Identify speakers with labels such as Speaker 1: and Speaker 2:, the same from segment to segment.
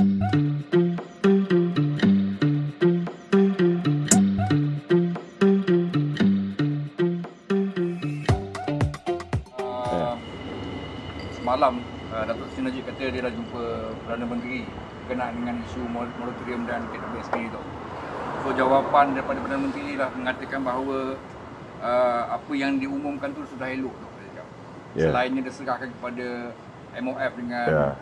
Speaker 1: Semalam Datuk Seri Najib kata dia dah jumpa Perdana Menteri berkenaan dengan isu moratorium dan KWSP itu. So jawapan daripada Perdana Menteri lah mengatakan bahawa apa yang diumumkan tu sudah elok tu. Selainnya diserahkan kepada MOF dengan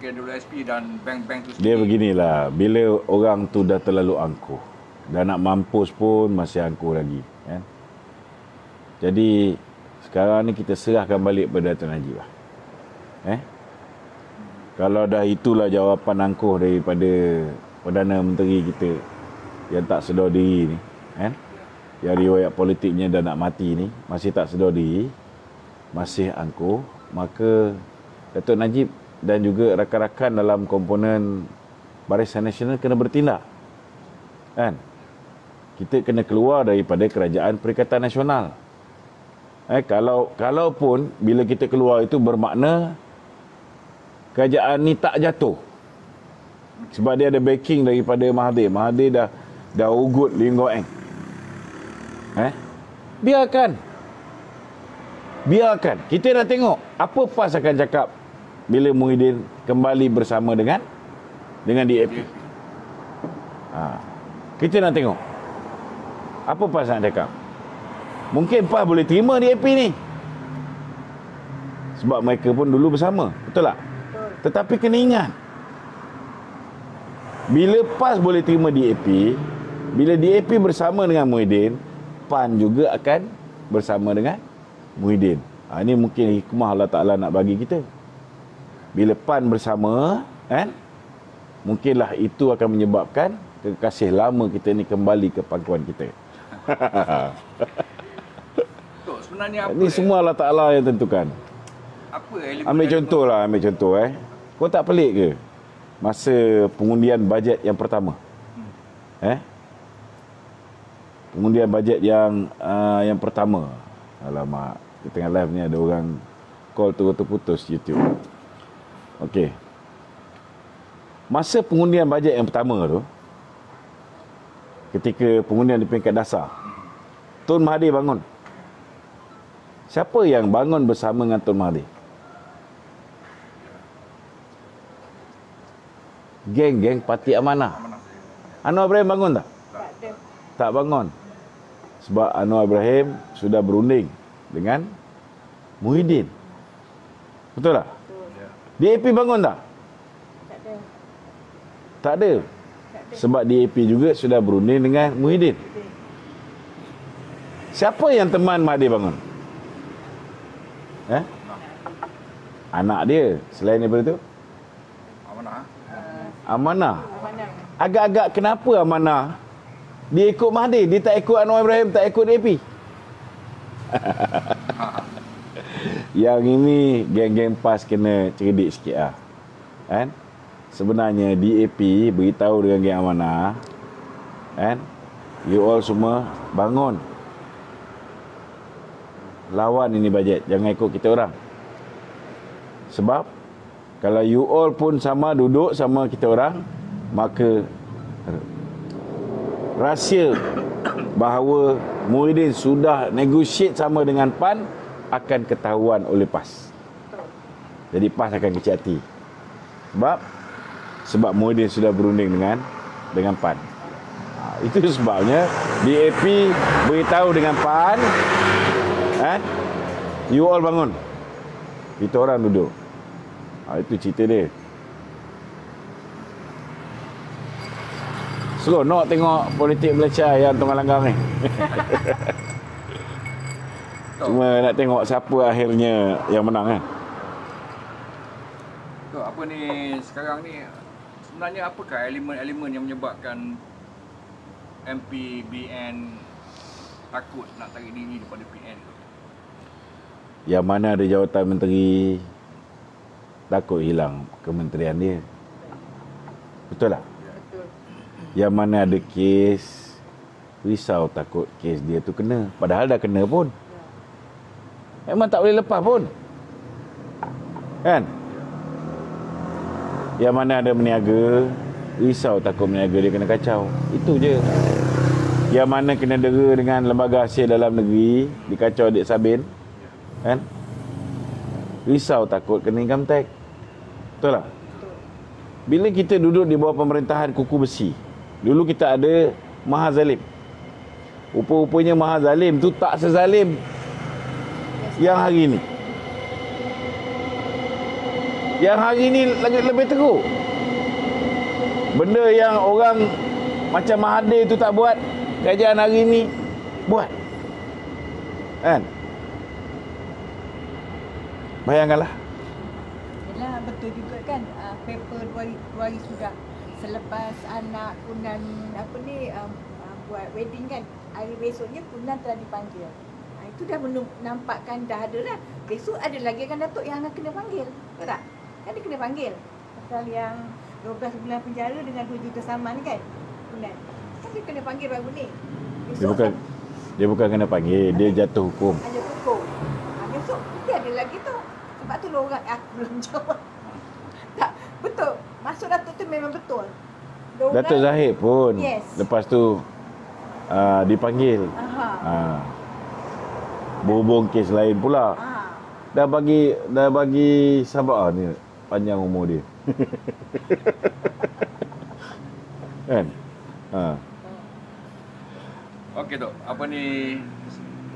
Speaker 1: KWSP dan bank-bank tu sendiri.
Speaker 2: Dia beginilah, bila orang tu dah terlalu angkuh, dah nak mampus pun masih angkuh lagi, kan? Jadi sekarang ni kita serahkan balik pada Datuk Najib lah. Kalau dah itulah jawapan angkuh daripada Perdana Menteri kita yang tak sedar diri ni, kan? Yang riwayat politiknya dah nak mati ni, masih tak sedar diri, masih angkuh, maka Datuk Najib dan juga rakan-rakan dalam komponen Barisan Nasional kena bertindak. Kan? Kita kena keluar daripada Kerajaan Perikatan Nasional. Kalaupun bila kita keluar itu bermakna kerajaan ni tak jatuh. Sebab dia ada backing daripada Mahathir. Mahathir dah ugut Lim Kok Eng. Biarkan. Kita nak tengok apa PAS akan cakap bila Muhyiddin kembali bersama dengan DAP. Kita nak tengok apa PAS nak cakap. Mungkin PAS boleh terima DAP ni, sebab mereka pun dulu bersama. Betul tak? Betul. Tetapi kena ingat, bila PAS boleh terima DAP, bila DAP bersama dengan Muhyiddin, PAN juga akan bersama dengan Muhyiddin. Ini mungkin hikmah Allah Ta'ala nak bagi kita. Bila PAN bersama, kan, mungkinlah itu akan menyebabkan kekasih lama kita ni kembali ke pangkuan kita.
Speaker 1: Sebenarnya apa?
Speaker 2: Ini semua Allah Ta'ala yang tentukan.
Speaker 1: Apa
Speaker 2: ambil contoh. Kau tak pelik ke masa pengundian bajet yang pertama? Pengundian bajet yang pertama. Alamak, di tengah live ni ada orang call terputus YouTube. Okey. Masa pengundian bajet yang pertama tu, ketika pengundian di peringkat dasar, Tun Mahathir bangun. Siapa yang bangun bersama dengan Tun Mahathir? Geng-geng Parti Amanah. Anwar Ibrahim bangun tak? Tak bangun. Sebab Anwar Ibrahim sudah berunding dengan Muhyiddin. Betul tak? DAP bangun tak? Tak ada. Sebab DAP juga sudah berunding dengan Muhyiddin. Siapa yang teman Mahathir bangun? Anak dia. Selain daripada tu, Amanah. Agak-agak kenapa Amanah dia ikut Mahathir, dia tak ikut Anwar Ibrahim, tak ikut DAP? Yang ini geng-geng PAS kena cerdik sikit lah, kan? Sebenarnya DAP beritahu dengan geng Amanah, kan, you all semua bangun, lawan ini bajet, jangan ikut kita orang. Sebab kalau you all pun sama duduk sama kita orang, maka rahsia bahawa Muhyiddin sudah negotiate sama dengan PAN akan ketahuan oleh PAS. Jadi PAS akan kecil hati. Sebab Muhyiddin sudah berunding dengan PAN. Itu sebabnya DAP beritahu dengan PAN, you all bangun, kita orang duduk. Itu cerita dia. Seronok tengok politik Malaysia yang tengah langgar ni. Cuma nak tengok siapa akhirnya yang menang, kan?
Speaker 1: Apa ni sekarang ni sebenarnya apakah elemen-elemen yang menyebabkan MP BN takut nak tarik diri daripada PN tu?
Speaker 2: Yang mana ada jawatan menteri takut hilang kementerian dia. Betul tak?
Speaker 3: Betul.
Speaker 2: Yang mana ada kes, risau takut kes dia tu kena. Padahal dah kena pun. Memang tak boleh lepas pun. Kan? Yang mana ada meniaga, risau takut meniaga dia kena kacau. Itu je. Yang mana kena dera dengan lembaga hasil dalam negeri, dikacau adik Sabin, kan? Risau takut kena income tax. Betul tak? Bila kita duduk di bawah pemerintahan kuku besi, dulu kita ada Maha Zalim. Rupa-rupanya Maha Zalim tu tak sezalim yang hari ni. Yang hari ni lebih teruk. Benda yang orang macam Mahathir tu tak buat, kerajaan hari ni buat. Kan? Bayangkanlah.
Speaker 3: Yalah, betul juga kan. Paper 2 hari sudah selepas anak Kunan buat wedding kan, hari besoknya Kunan telah dipanggil. Itu dah nampakkan dah ada lah. Besok ada lagi kan Datuk yang akan kena panggil. Betul tak? Kan dia kena panggil. Pasal yang 12 bulan penjara dengan 2 juta saman kan, Kunan. Kan dia kena panggil baru ni. Besok
Speaker 2: Dia bukan kena panggil, dia jatuh hukum.
Speaker 3: Jatuh hukum. Besok dia ada lagi tu. Sebab tu orang aku belum jawab. Tak, betul. Maksud Datuk tu memang betul.
Speaker 2: Datuk Zahid pun lepas tu dipanggil. Berhubung kes lain pula. Dah bagi Sabah ni panjang umur dia. Kan?
Speaker 1: Okey Tok, apa ni,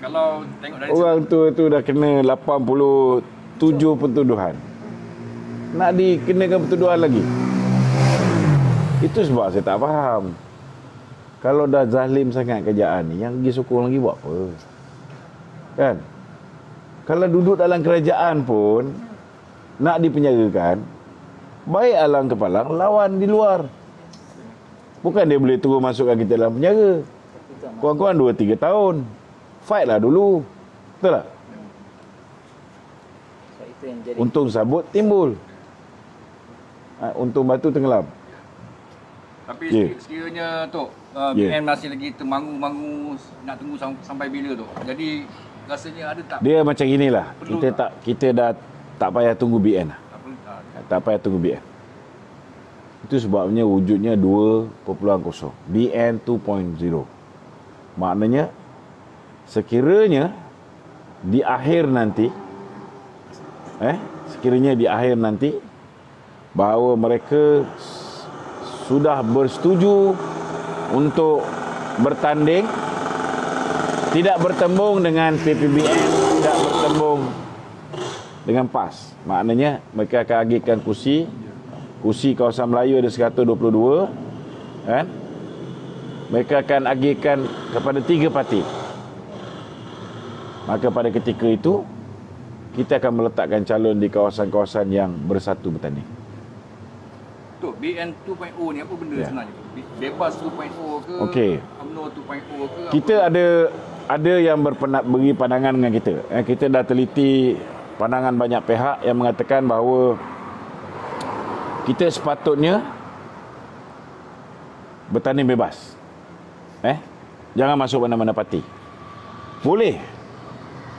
Speaker 1: kalau tengok dari
Speaker 2: orang tu dah kena 87 pertuduhan. Nak dikenakan pertuduhan lagi. Itu sebab saya tak faham. Kalau dah zalim sangat kerajaan ni, yang pergi sokong lagi buat apa? Kan? Kalau duduk dalam kerajaan pun nak dipenjarakan, baik alang kepalang lawan di luar. Bukan dia boleh turun masukkan kita dalam penjara. Kurang-kurang 2-3 tahun. Fight lah dulu. Betul tak? Untung sabut timbul. Untung batu tenggelam.
Speaker 1: Tapi sekiranya Tok, BN masih lagi termangu-mangu nak tunggu sampai bila Tok. Jadi rasanya ada tak?
Speaker 2: Dia macam inilah. Kita dah tak payah tunggu BN lah. Tak payah tunggu BN. Itu sebabnya wujudnya 2.0. BN 2.0. Maknanya sekiranya di akhir nanti bahawa mereka sudah bersetuju untuk bertanding, tidak bertembung dengan PPBN, tidak bertembung dengan PAS. Maknanya mereka akan agihkan kursi kawasan Melayu ada 122, kan? Mereka akan agihkan kepada 3 parti. Maka pada ketika itu kita akan meletakkan calon di kawasan-kawasan yang bersatu bertanding.
Speaker 1: Tok, BN 2.0 ni apa benda sebenarnya? Bebas 2.0 ke?
Speaker 2: Okey.
Speaker 1: UMNO 2.0 ke?
Speaker 2: Kita ada yang beri pandangan dengan kita. Kita dah teliti pandangan banyak pihak yang mengatakan bahawa kita sepatutnya bertanding bebas. Jangan masuk mana-mana parti. Boleh.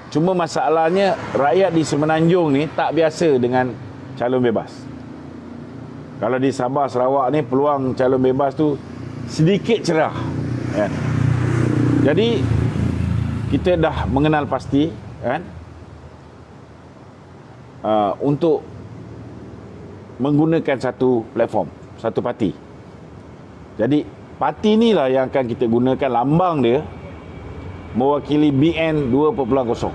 Speaker 2: Cuma masalahnya rakyat di Semenanjung ni tak biasa dengan calon bebas. Kalau di Sabah, Sarawak ni peluang calon bebas tu sedikit cerah. Jadi kita dah mengenal pasti kan untuk menggunakan satu platform, satu parti. Jadi parti inilah yang akan kita gunakan lambang dia mewakili BN 2.0.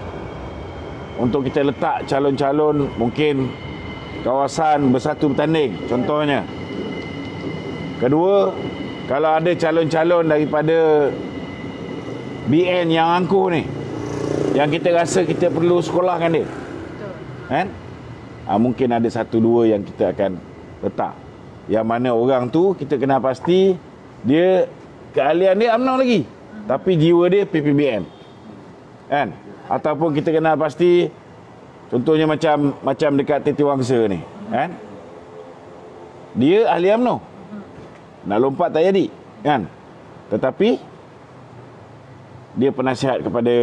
Speaker 2: Untuk kita letak calon-calon mungkin kawasan bersatu bertanding contohnya. Kedua, kalau ada calon-calon daripada BN yang angkuh ni, yang kita rasa kita perlu sekolahkan dia, kan? Mungkin ada 1-2 yang kita akan letak. Yang mana orang tu kita kenal pasti dia keahlian dia UMNO lagi, tapi jiwa dia PPBN, kan? Ataupun kita kenal pasti contohnya macam dekat Titi Wangsa ni, kan? Dia ahli UMNO, nak lompat tak jadi, kan? Tetapi dia penasihat kepada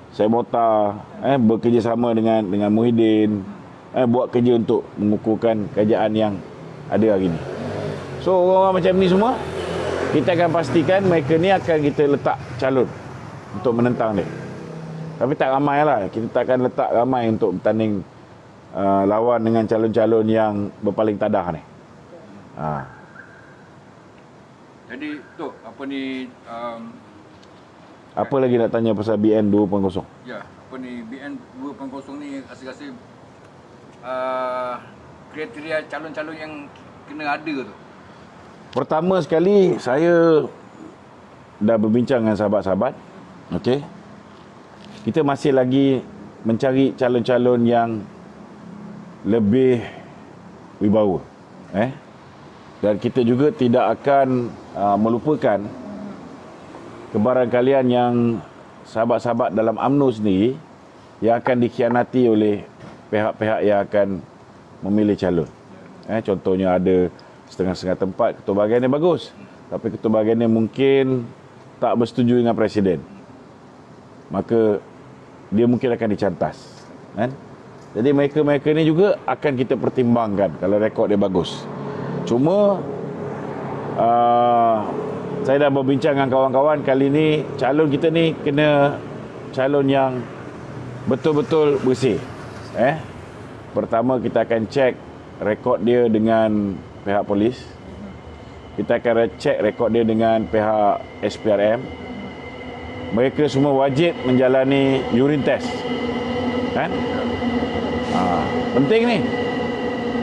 Speaker 2: Syed Mokhtar, bekerjasama dengan Muhyiddin, buat kerja untuk mengukuhkan kerajaan yang ada hari ni. So orang-orang macam ni semua, kita akan pastikan mereka ni akan kita letak calon untuk menentang dia. Tapi tak ramai lah, kita tak akan letak ramai untuk bertanding lawan dengan calon-calon yang berpaling tadah ni.
Speaker 1: Jadi Tok, apa ni
Speaker 2: Apa lagi nak tanya pasal BN 2.0?
Speaker 1: ya, apa ni BN 2.0 ni rasa-rasa kriteria calon-calon yang kena ada tu.
Speaker 2: Pertama sekali, saya dah berbincang dengan sahabat-sahabat. Okey. Kita masih lagi mencari calon-calon yang lebih wibawa. Dan kita juga tidak akan melupakan kebarangkalian yang sahabat-sahabat dalam UMNO sendiri yang akan dikhianati oleh pihak-pihak yang akan memilih calon. Contohnya ada setengah-setengah tempat ketua bahagian yang bagus, tapi ketua bahagian yang mungkin tak bersetuju dengan presiden, maka dia mungkin akan dicantas, kan? Jadi mereka-mereka ni juga akan kita pertimbangkan kalau rekod dia bagus. Cuma saya dah berbincang dengan kawan-kawan, kali ni calon kita ni kena calon yang betul-betul bersih. Pertama kita akan cek rekod dia dengan pihak polis. Kita akan cek rekod dia dengan pihak SPRM. Mereka semua wajib menjalani urine test, kan? Penting ni.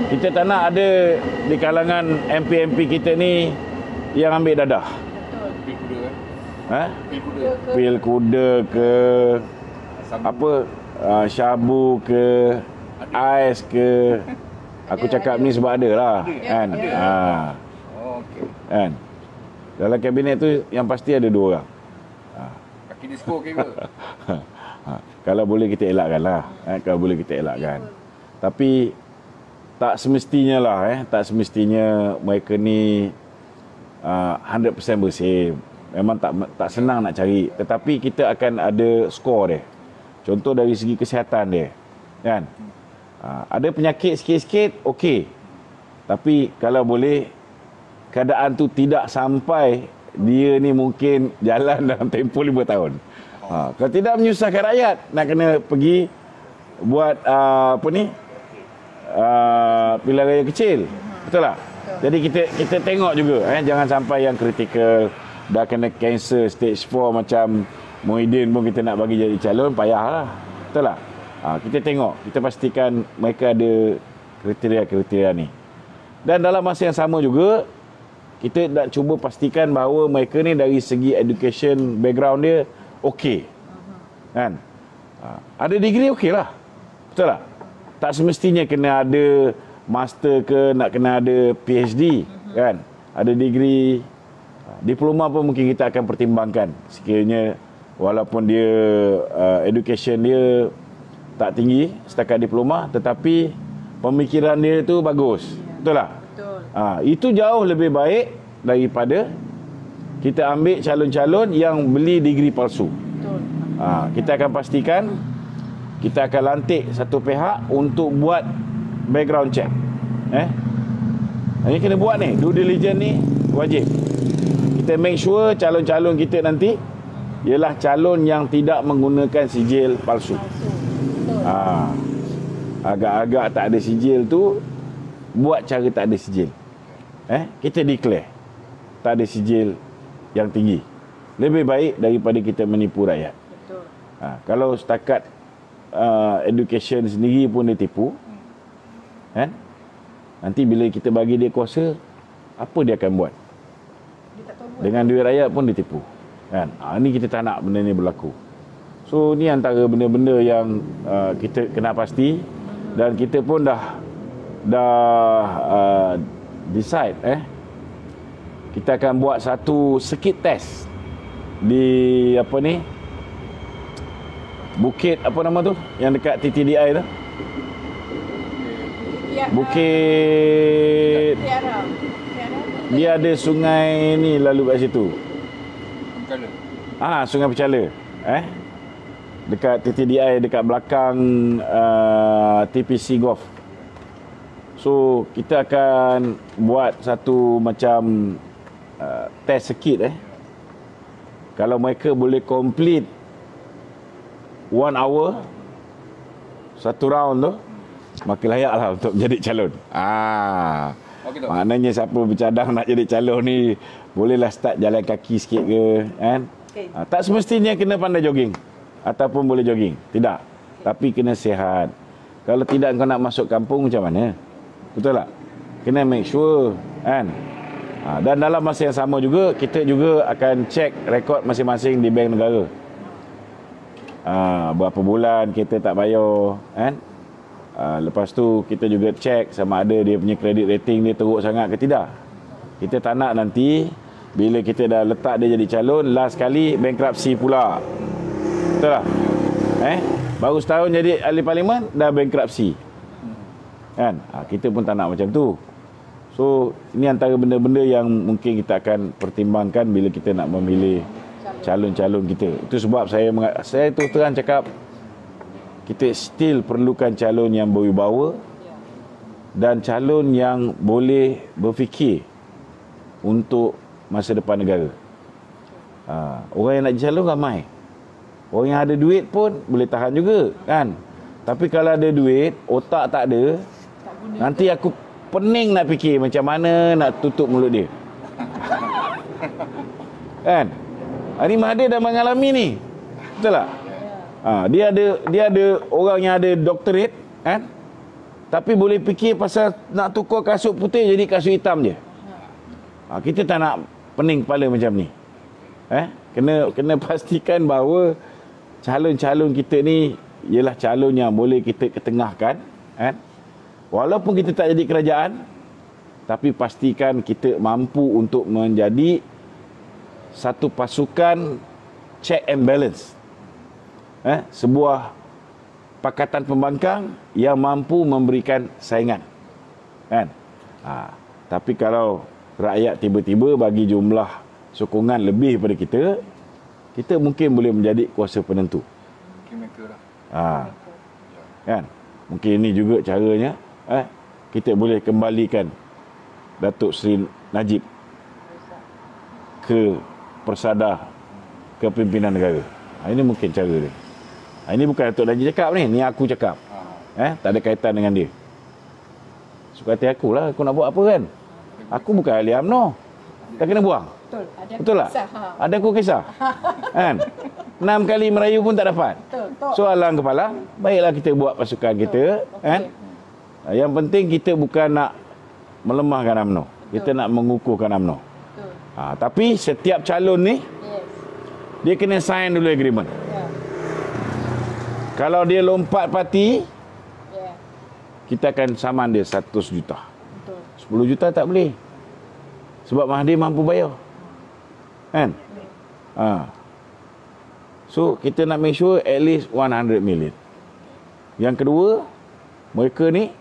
Speaker 2: Kita tak nak ada di kalangan MP-MP kita ni yang ambil dadah.
Speaker 1: Pil kuda
Speaker 2: Pil kuda. Pil kuda ke, apa, syabu ke, ais ke. Aku cakap ni sebab ada lah, kan?
Speaker 1: Okey.
Speaker 2: Kan? Dalam kabinet tu yang pasti ada 2 orang.
Speaker 1: Kaki disko ke ke?
Speaker 2: Kalau boleh kita elakkan lah. Kalau boleh kita elakkan. Tapi tak semestinya lah, tak semestinya mereka ni 100% bersih. Memang tak senang nak cari. Tetapi kita akan ada skor dia. Contoh dari segi kesihatan dia, kan? Ada penyakit sikit-sikit, okey. Tapi kalau boleh, keadaan tu tidak sampai dia ni mungkin jalan dalam tempoh 5 tahun. Kalau tidak menyusahkan rakyat, nak kena pergi buat pilihan raya kecil. Betul tak? Jadi kita tengok juga, jangan sampai yang kritikal, dah kena kanser stage 4 macam Muhyiddin pun kita nak bagi jadi calon, payahlah. Betul tak? Kita tengok, kita pastikan mereka ada kriteria-kriteria ni. Dan dalam masa yang sama juga, kita nak cuba pastikan bahawa mereka ni dari segi education background dia okey. Kan? Ada degree okey lah. Betul tak? Tak semestinya kena ada master ke, nak kena ada PhD, kan? Ada degree, diploma pun mungkin kita akan pertimbangkan. Sekiranya walaupun dia education dia tak tinggi setakat diploma, tetapi pemikiran dia tu bagus. Betul tak?
Speaker 3: Betul.
Speaker 2: Itu jauh lebih baik daripada kita ambil calon-calon yang beli degree palsu.
Speaker 3: Betul.
Speaker 2: Kita akan pastikan kita akan lantik satu pihak untuk buat background check. Ini kena buat ni, due diligence ni wajib. Kita make sure calon-calon kita nanti ialah calon yang tidak menggunakan sijil palsu. Agak-agak tak ada sijil tu, buat cara tak ada sijil. Kita declare tak ada sijil yang tinggi. Lebih baik daripada kita menipu rakyat.
Speaker 3: Betul.
Speaker 2: Kalau setakat education sendiri pun dia tipu, kan? Nanti bila kita bagi dia kuasa, apa dia akan buat?
Speaker 3: Dia tak tahu buat.
Speaker 2: Dengan duit rakyat pun dia tipu, kan? Ini kita tak nak benda ni berlaku. So ni antara benda-benda yang kita kena pasti, dan kita pun dah decide, kita akan buat satu circuit test di apa ni, bukit apa nama tu yang dekat TTDI tu, bukit
Speaker 3: Tiara.
Speaker 2: dia ada sungai ni lalu kat situ.
Speaker 1: Kala.
Speaker 2: Sungai Pecala. Dekat TTDI, dekat belakang TPC Golf. So kita akan buat satu macam test sikit Kalau mereka boleh complete 1 hour satu round tu, maka layaklah untuk menjadi calon. Maknanya siapa bercadang nak jadi calon ni, bolehlah start jalan kaki sikit ke, kan? Okay. Tak semestinya kena pandai jogging ataupun boleh jogging, tidak. Tapi kena sihat. Kalau tidak kau nak masuk kampung macam mana? Betul tak? Kena make sure, kan? Dan dalam masa yang sama juga, kita juga akan check rekod masing-masing di bank negara. Berapa bulan kita tak bayar, kan? Lepas tu kita juga check sama ada dia punya credit rating dia teruk sangat ke tidak. Kita tak nak nanti bila kita dah letak dia jadi calon, last kali bankruptcy pula. Betul tak? Baru setahun jadi ahli parlimen dah bankruptcy, kan? Kita pun tak nak macam tu. So ini antara benda-benda yang mungkin kita akan pertimbangkan bila kita nak memilih calon-calon kita. Itu sebab saya terus terang cakap, kita still perlukan calon yang berwibawa dan calon yang boleh berfikir untuk masa depan negara. Orang yang nak jadi calon ramai. Orang yang ada duit pun boleh tahan juga, kan? Tapi kalau ada duit, otak tak ada, nanti aku pening nak fikir macam mana nak tutup mulut dia. Kan? Ini Mahathir dah mengalami ni. Betul tak? Dia ada orang yang ada doktorat, kan? Tapi boleh fikir pasal nak tukar kasut putih jadi kasut hitam je. Kita tak nak pening kepala macam ni. Kena pastikan bahawa calon-calon kita ni ialah calon yang boleh kita ketengahkan, kan? Walaupun kita tak jadi kerajaan, tapi pastikan kita mampu untuk menjadi satu pasukan check and balance. Sebuah pakatan pembangkang yang mampu memberikan saingan, kan? Tapi kalau rakyat tiba-tiba bagi jumlah sokongan lebih daripada kita mungkin boleh menjadi kuasa penentu. Kan? Mungkin ini juga caranya, kita boleh kembalikan Datuk Seri Najib ke persada kepimpinan negara. Ini mungkin cara dia. Ini bukan Datuk Najib cakap ni aku cakap. Tak ada kaitan dengan dia. Suka hati aku lah, aku nak buat apa, kan? Aku bukan ahli UMNO. Tak kena buang. Betul tak? Ada aku kisah. Kan? 6 kali merayu pun tak dapat. Soalan kepala, baiklah kita buat pasukan kita, kan? Yang penting kita bukan nak melemahkan UMNO. Kita nak mengukuhkan UMNO. Tapi setiap calon ni, dia kena sign dulu agreement. Kalau dia lompat parti, kita akan saman dia 100 juta. 10 juta tak boleh. Sebab Mahathir mampu bayar, kan? So kita nak make sure at least 100 million. Yang kedua, mereka ni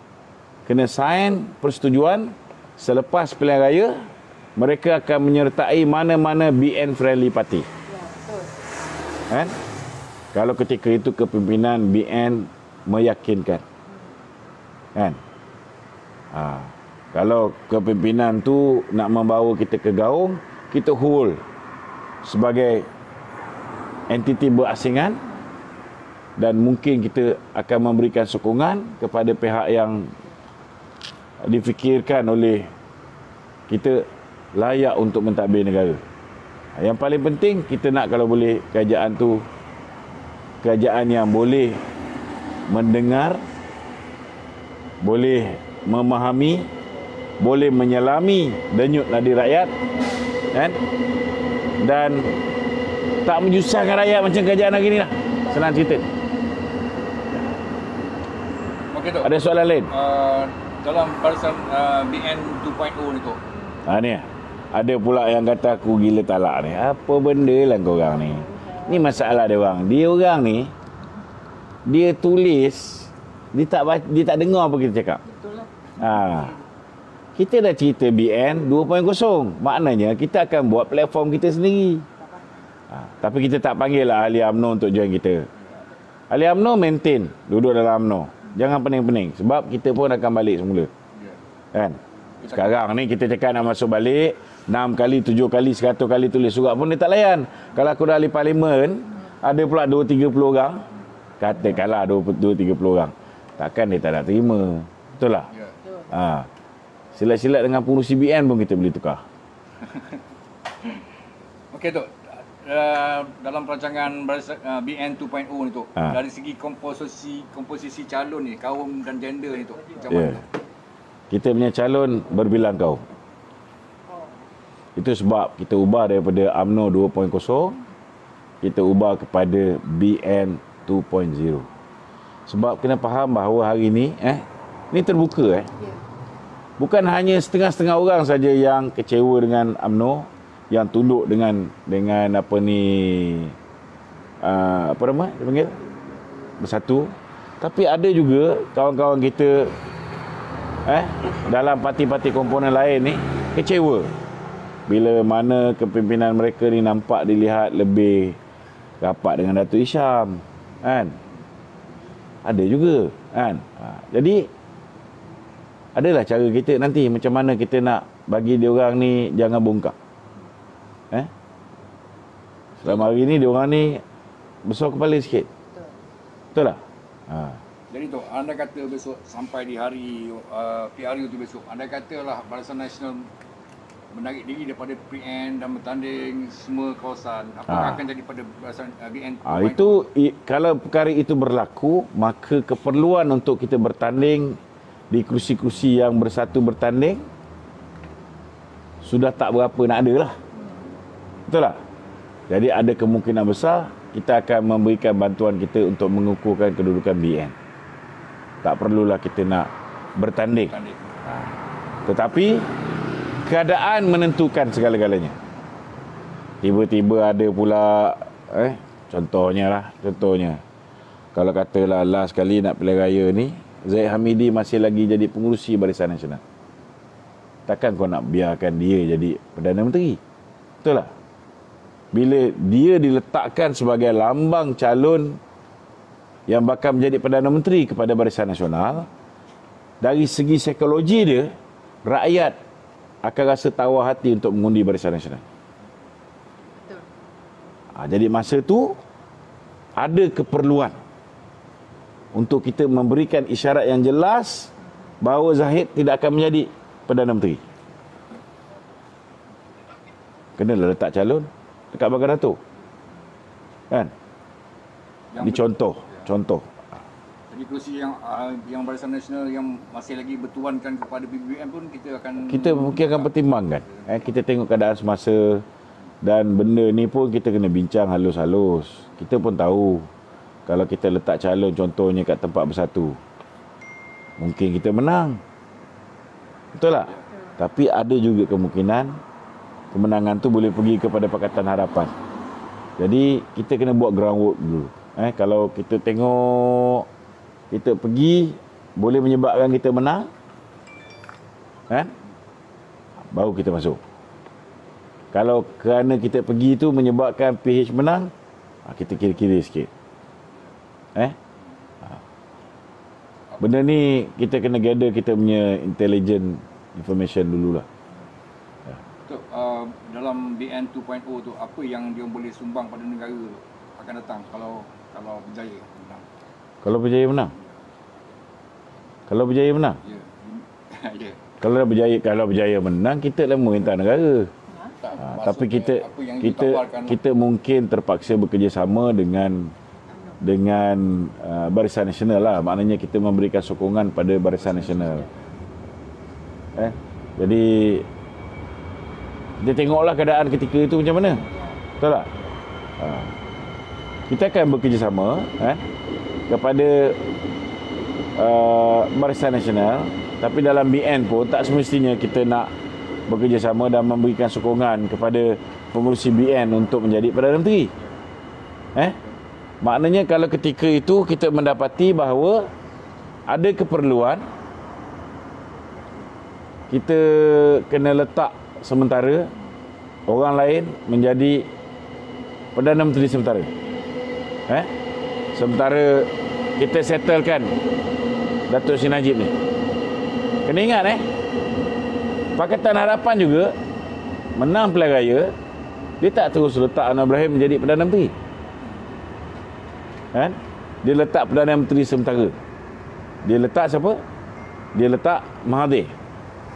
Speaker 2: kena sign persetujuan selepas pilihan raya mereka akan menyertai mana-mana BN friendly party. Kan? Kalau ketika itu kepimpinan BN meyakinkan, kan? Kalau kepimpinan tu nak membawa kita ke gaung, kita hold sebagai entiti berasingan dan mungkin kita akan memberikan sokongan kepada pihak yang difikirkan oleh kita layak untuk mentadbir negara. Yang paling penting kita nak kalau boleh kerajaan tu kerajaan yang boleh mendengar, boleh memahami, boleh menyelami denyut nadi rakyat, kan? Dan tak menyusahkan rakyat macam kerajaan hari ni lah. Senang cerita.
Speaker 1: Okey, Tok.
Speaker 2: Ada soalan lain?
Speaker 1: Dalam barisan BN 2.0 ni, Tok.
Speaker 2: Ni ada pula yang kata aku gila talak ni. Apa benda lah korang ni? Ni masalah dia orang. Dia orang ni, dia tulis, dia tak dengar apa kita cakap.
Speaker 3: Betul lah.
Speaker 2: Kita dah cerita BN 2.0. Maknanya kita akan buat platform kita sendiri. Tapi kita tak panggil lah ahli UMNO untuk join kita. Ahli UMNO maintain, duduk dalam UMNO. Jangan pening-pening. Sebab kita pun akan balik semula. Kan? Sekarang ni kita cakap nak masuk balik 6 kali, 7 kali, 100 kali tulis surat pun dia tak layan. Kalau aku dah ahli parlimen, ada pula 2-30 orang, katakanlah 2-30 orang, takkan dia tak nak terima. Betul tak?
Speaker 1: Ya.
Speaker 2: Silat-silat dengan pengurusi BN pun kita boleh tukar.
Speaker 1: Okey Tok, dalam perancangan BN 2.0 ni Tok, dari segi komposisi calon ni, kaum dan gender ni Tok, macam mana?
Speaker 2: Kita punya calon berbilang kaum. Itu sebab kita ubah daripada UMNO 2.0, kita ubah kepada BN 2.0. Sebab kena faham bahawa hari ni ni terbuka bukan hanya setengah-setengah orang saja yang kecewa dengan UMNO, yang tunduk dengan apa ni apa nama dia panggil, Bersatu, tapi ada juga kawan-kawan kita dalam parti-parti komponen lain ni kecewa bila mana kepimpinan mereka ni nampak dilihat lebih rapat dengan Datuk Hisham, kan? Ada juga, kan? Jadi adalah cara kita nanti macam mana kita nak bagi dia orang ni jangan bongkak. Selama hari ni dia orang ni besar kepala sikit. Betul tak?
Speaker 1: Jadi tu, anda kata besok sampai di hari PRU tu besok, anda katalah Barisan Nasional menarik diri daripada PN dan bertanding semua kawasan. Apakah akan jadi pada Barisan BN?
Speaker 2: Kalau perkara itu berlaku, maka keperluan untuk kita bertanding di kursi-kursi yang Bersatu bertanding sudah tak berapa nak ada lah. Betul tak? Jadi ada kemungkinan besar kita akan memberikan bantuan kita untuk mengukuhkan kedudukan BN. Tak perlulah kita nak bertanding. Tetapi keadaan menentukan segala-galanya. Tiba-tiba ada pula contohnya kalau katalah last kali nak pilihan raya ni, Zahid Hamidi masih lagi jadi pengurusi Barisan Nasional. Takkan kau nak biarkan dia jadi Perdana Menteri? Betul tak? Bila dia diletakkan sebagai lambang calon yang bakal menjadi Perdana Menteri kepada Barisan Nasional, dari segi psikologi dia, rakyat akan rasa tawar hati untuk mengundi Barisan Nasional.
Speaker 3: Betul.
Speaker 2: Jadi masa tu ada keperluan untuk kita memberikan isyarat yang jelas bahawa Zahid tidak akan menjadi Perdana Menteri. Kenalah letak calon dekat belakang Datuk. Kan? Ini contoh.
Speaker 1: Jadi kursi yang Barisan Nasional yang masih lagi bertuankan kepada BBM pun kita
Speaker 2: mungkin akan pertimbangkan. Kita tengok keadaan semasa, dan benda ni pun kita kena bincang halus-halus. Kita pun tahu kalau kita letak calon contohnya kat tempat Bersatu, mungkin kita menang. Betul tak? Tapi ada juga kemungkinan kemenangan tu boleh pergi kepada Pakatan Harapan. Jadi kita kena buat groundwork dulu. Kalau kita tengok kita pergi boleh menyebabkan kita menang, kan? Baru kita masuk. Kalau kerana kita pergi tu menyebabkan PH menang, kita kira-kira sikit. Benda ni kita kena gather kita punya intelligent information dululah.
Speaker 1: Dalam BN 2.0 tu, apa yang dia boleh sumbang pada negara tu akan datang kalau berjaya menang?
Speaker 2: Kalau berjaya menang?
Speaker 1: Ya.
Speaker 2: Kalau berjaya menang, kita lah memerintah negara. Tapi kita mungkin terpaksa bekerjasama dengan Barisan Nasional lah. Maknanya kita memberikan sokongan pada Barisan Nasional. Jadi kita tengoklah keadaan ketika itu macam mana. Betul tak? Kita akan bekerjasama kepada Barisan Nasional, tapi dalam BN pun tak semestinya kita nak bekerjasama dan memberikan sokongan kepada pengurusi BN untuk menjadi Perdana Menteri. Maknanya kalau ketika itu kita mendapati bahawa ada keperluan, kita kena letak sementara orang lain menjadi Perdana Menteri sementara. Sementara kita settlekan Datuk Seri Najib ni. Kena ingat Pakatan Harapan juga menang pilihan raya, dia tak terus letak Anwar Ibrahim menjadi Perdana Menteri. Kan? Dia letak Perdana Menteri sementara. Dia letak siapa? Dia letak Mahathir.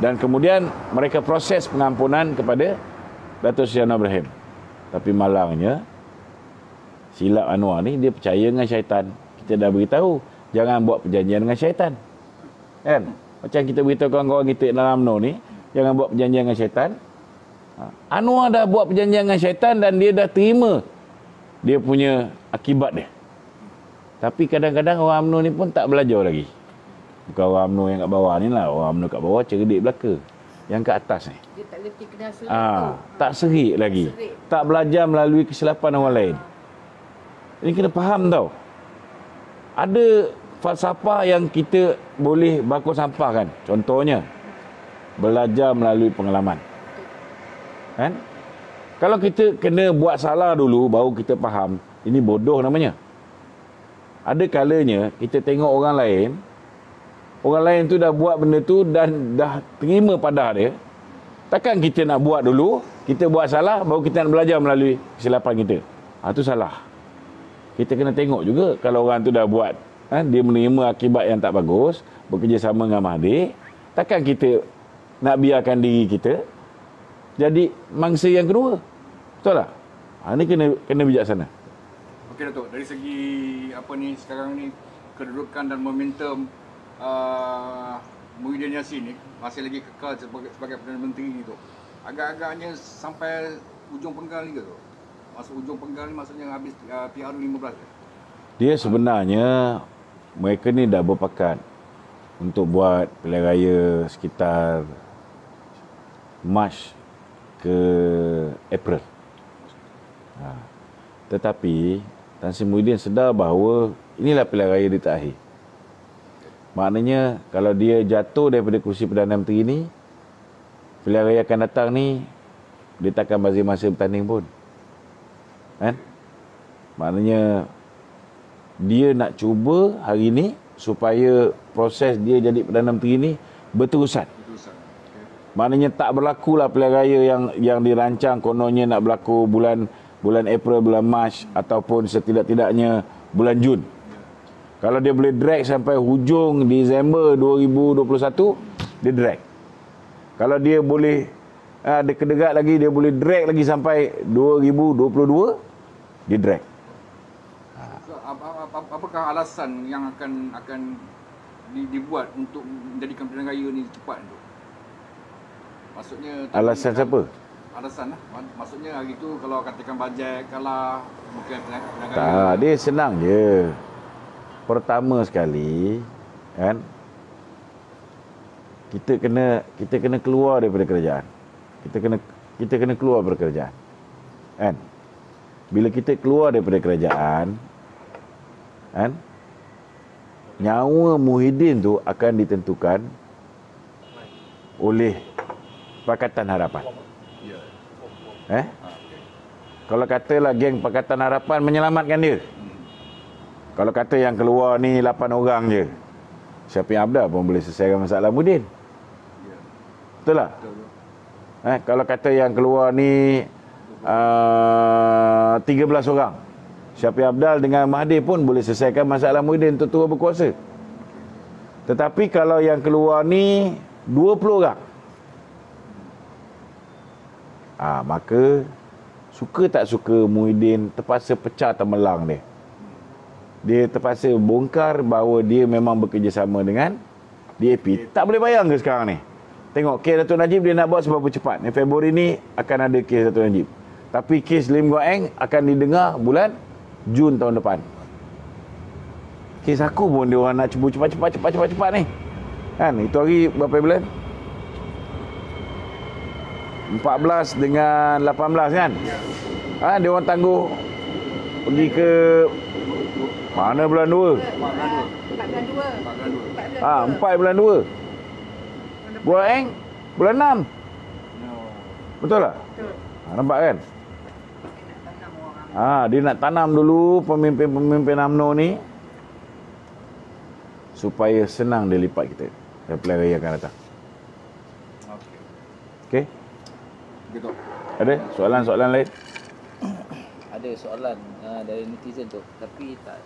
Speaker 2: Dan kemudian mereka proses pengampunan kepada Datuk Seri Anwar Ibrahim. Tapi malangnya, silap Anwar ni, dia percaya dengan syaitan. Kita dah beritahu, jangan buat perjanjian dengan syaitan. Kan? Macam kita beritahu kawan-kawan kita dalam UMNO ni, jangan buat perjanjian dengan syaitan. Anwar dah buat perjanjian dengan syaitan dan dia dah terima dia punya akibat dia. Tapi kadang-kadang orang UMNO ni pun tak belajar lagi. Bukan orang UMNO yang kat bawah ni lah. Orang UMNO kat bawah cerdik belaka. Yang kat atas ni,
Speaker 3: Dia tak letih kena selapa.
Speaker 2: tak serik lagi.
Speaker 3: Serik.
Speaker 2: Tak belajar melalui kesilapan orang lain. Ini kena faham tau. Ada falsafah yang kita boleh bakul sampah kan. Contohnya, belajar melalui pengalaman. Kan? Kalau kita kena buat salah dulu, baru kita faham. Ini bodoh namanya. Ada kalanya kita tengok orang lain tu dah buat benda tu dan dah terima padah dia. Takkan kita nak buat dulu, kita buat salah, baru kita nak belajar melalui kesilapan kita. Itu salah. Kita kena tengok juga kalau orang tu dah buat, dia menerima akibat yang tak bagus, bekerjasama dengan Mahathir, takkan kita nak biarkan diri kita jadi mangsa yang kedua. Betul tak? Ini kena bijaksana.
Speaker 1: Okey Datuk, dari segi sekarang ni kedudukan dan momentum Muhyiddin Yassin ni masih lagi kekal sebagai Perdana Menteri ni tu. Agak-agaknya sampai ujung penggal ni ke tu? Masuk ujung penggal ni maksudnya habis PRU 15 ke?
Speaker 2: Dia sebenarnya mereka ni dah berpakat untuk buat pilihan raya sekitar Mac ke April. Tetapi Tan Sri Muhyiddin sedar bahawa inilah pilihan raya dia terakhir. Maknanya kalau dia jatuh daripada kursi Perdana Menteri ni, pilihan raya akan datang ni, dia takkan bagi masa bertanding pun. Kan? Maknanya dia nak cuba hari ni supaya proses dia jadi Perdana Menteri ni berterusan. Maknanya tak berlakulah pilihan raya yang dirancang kononnya nak berlaku bulan April, bulan Mac ataupun setidak-tidaknya bulan Jun. Kalau dia boleh drag sampai hujung Disember 2021, dia drag. Kalau dia boleh ada kedegat lagi, dia boleh drag lagi sampai 2022, dia drag.
Speaker 1: So, apakah alasan yang akan dibuat untuk menjadikan pilihan raya ni cepat tu? Maksudnya
Speaker 2: Alasan siapa?
Speaker 1: Alasan lah. Maksudnya hari tu kalau katakan bajet kalah, bukan pilihan raya.
Speaker 2: Tak, dia senang je. Pertama sekali, kan, kita kena keluar daripada kerajaan. Kita kena keluar daripada kerajaan. Kan? Bila kita keluar daripada kerajaan, kan, nyawa Muhyiddin tu akan ditentukan oleh Pakatan Harapan. Kalau katalah geng Pakatan Harapan menyelamatkan dia. Kalau kata yang keluar ni 8 orang je, Syafiq Abdal pun boleh selesaikan masalah Muhyiddin. Betul tak? Kalau kata yang keluar ni 13 orang, Syafiq Abdal dengan Mahathir pun boleh selesaikan masalah Muhyiddin untuk terus berkuasa. Tetapi kalau yang keluar ni 20 orang, maka suka tak suka Muhyiddin terpaksa pecah temelang dia. Dia terpaksa bongkar bahawa dia memang bekerjasama dengan DAP. Tak boleh bayang ke sekarang ni? Tengok kes Datuk Najib dia nak buat sebab cepat. Februari ni akan ada kes Datuk Najib. Tapi kes Lim Guan Eng akan didengar bulan Jun tahun depan. Kes aku pun dia orang nak cuba cepat ni. Kan? Itu hari berapa bulan? 14 dengan 18 kan? Dia orang tangguh pergi ke mana bulan 2? 4 bulan 2. Guan Eng bulan 6. Betul tak? Nampak kan? Dia nak tanam dulu pemimpin-pemimpin UMNO ni supaya senang dia lipat kita. Dan pilihan raya akan datang. Okey.
Speaker 1: Begitu.
Speaker 2: Ada soalan-soalan lain?
Speaker 4: Ada soalan dari netizen tu, tapi tak